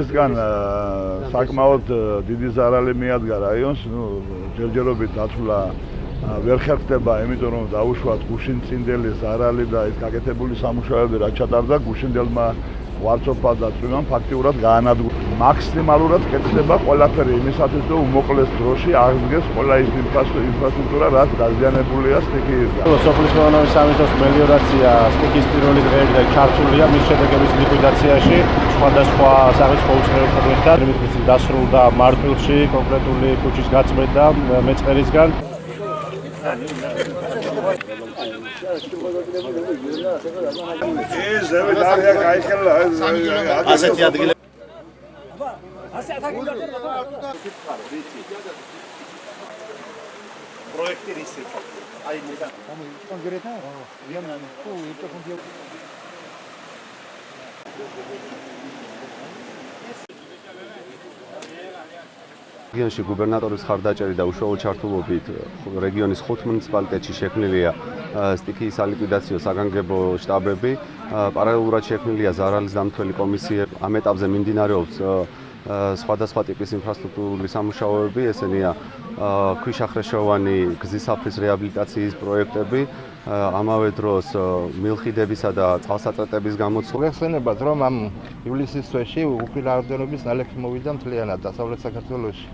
ისგან საკმაოდ დიდი ზარალი მიადგა რაიონს, ჯერჯერობით დაცვლა ვერ ხერხდება, იმიტომ რომ დაუშვათ გუშინ წინდელი ზარალი და ეს გაკეთებული სამუშაოები რაც ჩატარდა გუშინდელმა ვარცოფა და წვიმამ ფაქტიურად გაანადგურა. მაქსიმალურად კეთდება ყველაფერი იმისათვის, რომ უმოკლეს დროში აღდგეს ყველა ის ინფრასტრუქტურა, რაც დაზიანებულია სტიქიისგან. სოფლის მეურნეობის სამინისტროს მელიორაცია სტიქიის პირველი დღეებიდან ჩართულია მის შედეგების ლიკვიდაციაში, სხვადასხვა სახის უწყებებთან ერთად დასრულდა მარტვილში კონკრეტული ქუჩის გაწმენდა მეწყერისგან. ასეთი ადგილი პროექტი რისი აი მე კონკრეტა რეგიონში გუბერნატორის ხარდაჭერით და უშუალო ჩართულობით რეგიონის 5 მუნიციპალიტეტში შექმნილია სტიქიის სალიკვიდაციო საგანგებო შტაბები. პარალელურად შექმნილია ზარალის დამცველი კომისიები. ამ ეტაპზე მიმდინარეობს სხვადასხვა ტიპის ინფრასტრუქტურული სამუშაოები, ესენია ქვიშახრეშოვანი გზის საფრის რეაბილიტაციის პროექტები, ამავე დროს მილხიდებისა და წყალსაწყვეტების გამოცვლა. გეხსენებათ, რომ ამ ივლისის თვეში უკილაოდენობის ნალექი მოვიდა მთლიანად დასავლეთ საქართველოში.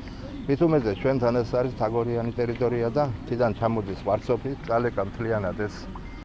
მით უმეტეს ჩვენთან ეს არის თაგორიანი ტერიტორია და თიდან ჩამოდის ვარცოფი, წალეკა მთლიანად ეს